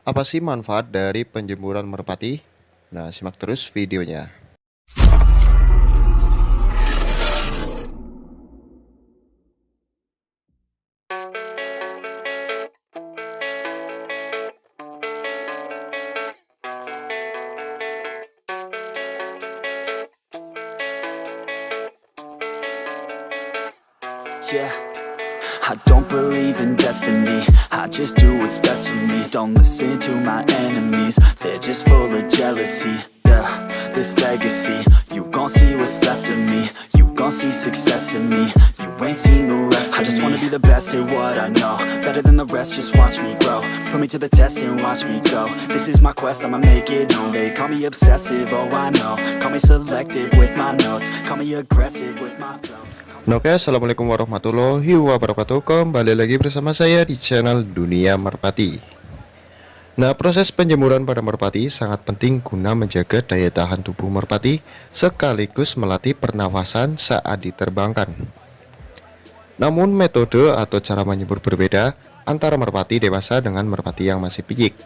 Apa sih manfaat dari penjemuran merpati? Nah, simak terus videonya. Yeah, I don't believe in destiny. I just do what's best for me. Don't listen to my enemies. They're just full of jealousy. Yeah, this legacy. You gon' see what's left of me. You gon' see success in me. You ain't seen the rest of me. I just wanna be the best at what I know. Better than the rest, just watch me grow. Put me to the test and watch me go. This is my quest, I'ma make it known. They call me obsessive, oh I know. Call me selective with my notes. Call me aggressive with my flow. Oke, assalamualaikum warahmatullahi wabarakatuh. Kembali lagi bersama saya di channel Dunia Merpati. Nah, proses penjemuran pada merpati sangat penting guna menjaga daya tahan tubuh merpati sekaligus melatih pernafasan saat diterbangkan. Namun metode atau cara menjemur berbeda antara merpati dewasa dengan merpati yang masih piyik.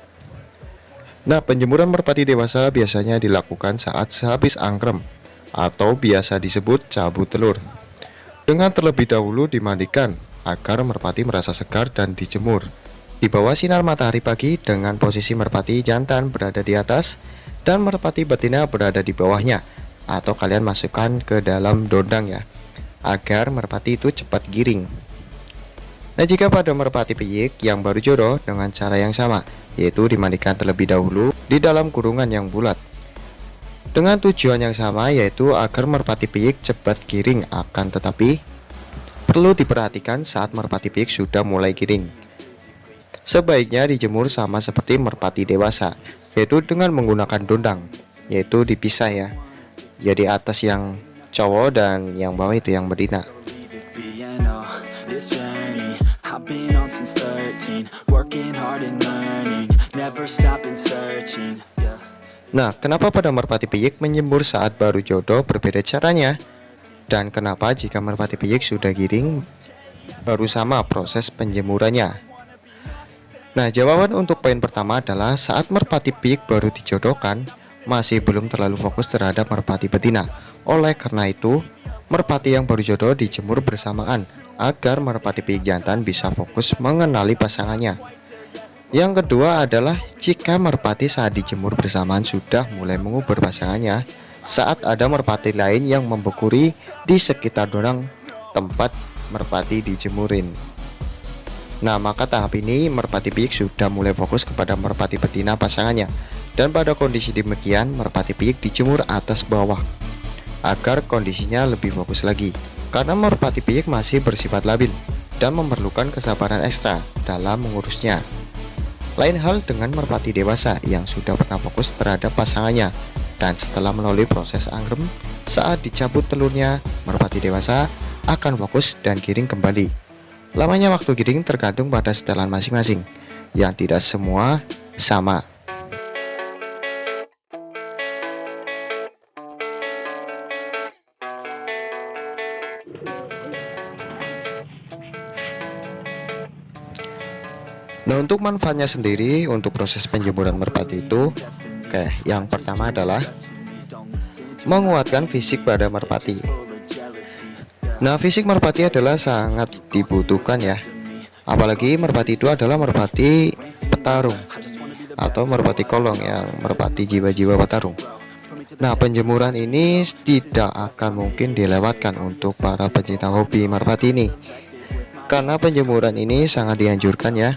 Nah, penjemuran merpati dewasa biasanya dilakukan saat sehabis angkrem atau biasa disebut cabut telur. Dengan terlebih dahulu dimandikan agar merpati merasa segar dan dijemur di bawah sinar matahari pagi dengan posisi merpati jantan berada di atas dan merpati betina berada di bawahnya, atau kalian masukkan ke dalam dondang ya, agar merpati itu cepat giring. Nah, jika pada merpati piyik yang baru jodoh dengan cara yang sama, yaitu dimandikan terlebih dahulu di dalam kurungan yang bulat dengan tujuan yang sama, yaitu agar merpati piyik cepat giring. Akan tetapi perlu diperhatikan saat merpati piyik sudah mulai giring, sebaiknya dijemur sama seperti merpati dewasa, yaitu dengan menggunakan dondang, yaitu dipisah ya. Jadi atas yang cowok dan yang bawah itu yang betina. Nah, kenapa pada merpati piyik menjemur saat baru jodoh berbeda caranya? Dan kenapa jika merpati piyik sudah giring baru sama proses penjemurannya? Nah, jawaban untuk poin pertama adalah saat merpati piyik baru dijodohkan masih belum terlalu fokus terhadap merpati betina. Oleh karena itu, merpati yang baru jodoh dijemur bersamaan agar merpati piyik jantan bisa fokus mengenali pasangannya. Yang kedua adalah jika merpati saat dijemur bersamaan sudah mulai mengubur pasangannya saat ada merpati lain yang membekuri di sekitar dondang tempat merpati dijemurin. Nah, maka tahap ini merpati piyik sudah mulai fokus kepada merpati betina pasangannya, dan pada kondisi demikian merpati piyik dijemur atas bawah agar kondisinya lebih fokus lagi, karena merpati piyik masih bersifat labil dan memerlukan kesabaran ekstra dalam mengurusnya. Lain hal dengan merpati dewasa yang sudah pernah fokus terhadap pasangannya, dan setelah melalui proses angkrem saat dicabut telurnya, merpati dewasa akan fokus dan giring kembali. Lamanya waktu giring tergantung pada setelan masing-masing, yang tidak semua sama. Nah, untuk manfaatnya sendiri untuk proses penjemuran merpati itu, yang pertama adalah menguatkan fisik pada merpati. Nah, fisik merpati adalah sangat dibutuhkan ya, apalagi merpati itu adalah merpati petarung atau merpati kolong, yang merpati jiwa-jiwa petarung. Nah, penjemuran ini tidak akan mungkin dilewatkan untuk para pencinta hobi merpati ini, karena penjemuran ini sangat dianjurkan ya.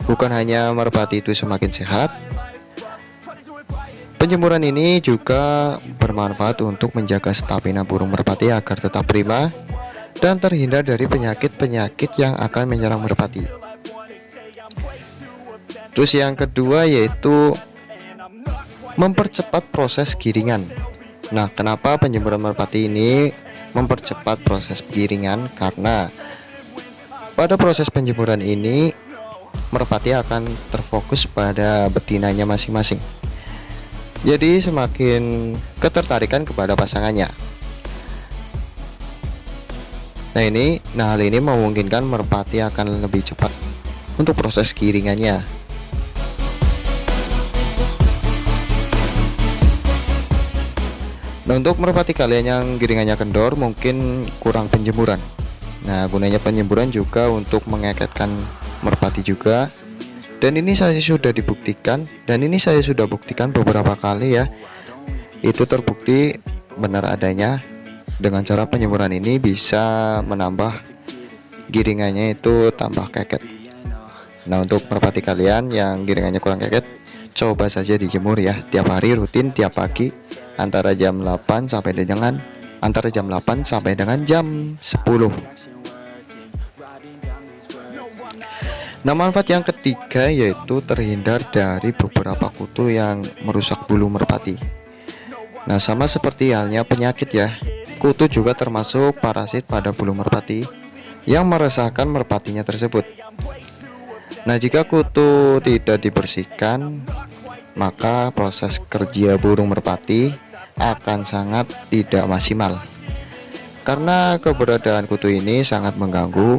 Bukan hanya merpati itu semakin sehat, penjemuran ini juga bermanfaat untuk menjaga stamina burung merpati agar tetap prima dan terhindar dari penyakit-penyakit yang akan menyerang merpati. Terus yang kedua yaitu mempercepat proses giringan. Nah, kenapa penjemuran merpati ini mempercepat proses giringan? Karena pada proses penjemuran ini merpati akan terfokus pada betinanya masing-masing. Jadi semakin ketertarikan kepada pasangannya. Nah, hal ini memungkinkan merpati akan lebih cepat untuk proses giringannya. Nah, untuk merpati kalian yang giringannya kendor mungkin kurang penjemuran. Nah, gunanya penjemuran juga untuk mengeketkan merpati juga. Dan ini saya sudah buktikan beberapa kali ya. Itu terbukti benar adanya. Dengan cara penjemuran ini bisa menambah giringannya itu tambah keket. Nah, untuk merpati kalian yang giringannya kurang keket, coba saja dijemur ya, tiap hari rutin tiap pagi antara jam 8 sampai dengan jam 10. Nah, manfaat yang ketiga yaitu terhindar dari beberapa kutu yang merusak bulu merpati. Nah, sama seperti halnya penyakit ya, kutu juga termasuk parasit pada bulu merpati yang meresahkan merpatinya tersebut. Nah, jika kutu tidak dibersihkan, maka proses kerja burung merpati akan sangat tidak maksimal. Karena keberadaan kutu ini sangat mengganggu,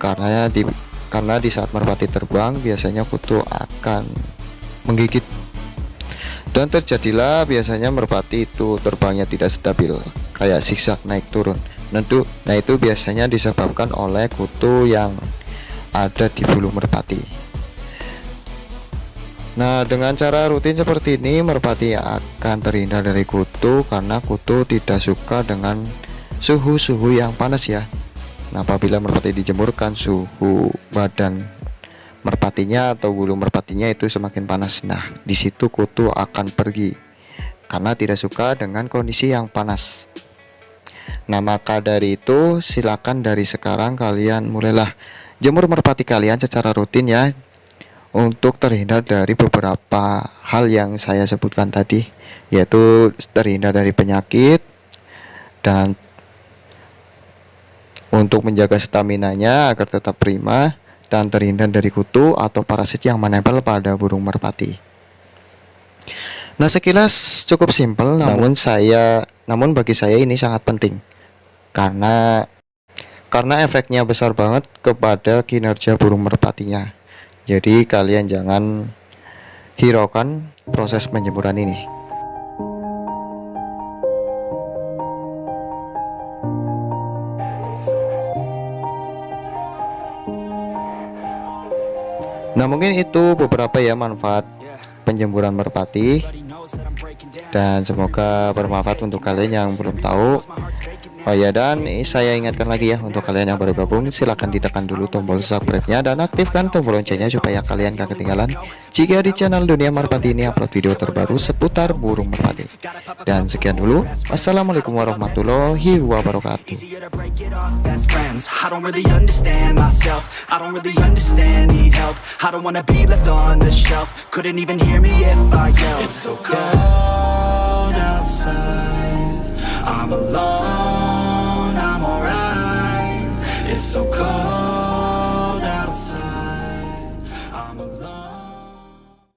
karena di saat merpati terbang biasanya kutu akan menggigit. Dan terjadilah biasanya merpati itu terbangnya tidak stabil, kayak zigzag naik turun. Nah, itu biasanya disebabkan oleh kutu yang ada di bulu merpati. Nah, dengan cara rutin seperti ini merpati akan terhindar dari kutu, karena kutu tidak suka dengan suhu yang panas ya. Nah, apabila merpati dijemurkan, suhu badan merpatinya atau bulu merpatinya itu semakin panas. Nah, di situ kutu akan pergi karena tidak suka dengan kondisi yang panas. Nah, maka dari itu silakan dari sekarang kalian mulailah jemur merpati kalian secara rutin ya, untuk terhindar dari beberapa hal yang saya sebutkan tadi, yaitu terhindar dari penyakit dan untuk menjaga staminanya agar tetap prima, dan terhindar dari kutu atau parasit yang menempel pada burung merpati. Nah, sekilas cukup simpel, namun bagi saya ini sangat penting karena efeknya besar banget kepada kinerja burung merpatinya. Jadi kalian jangan hiraukan proses penjemuran ini. Nah, mungkin itu beberapa ya manfaat penjemuran merpati, dan semoga bermanfaat untuk kalian yang belum tahu. Oh ya, dan saya ingatkan lagi ya, untuk kalian yang baru gabung silahkan ditekan dulu tombol subscribe-nya dan aktifkan tombol loncengnya supaya kalian gak ketinggalan jika di channel Dunia Merpati ini upload video terbaru seputar burung merpati. Dan sekian dulu, wassalamualaikum warahmatullahi wabarakatuh. I don't really understand myself, I don't really understand, need help, I don't wanna be left on the shelf, couldn't even hear me if I yelled. It's so cold outside, I'm alone, I'm alright. It's so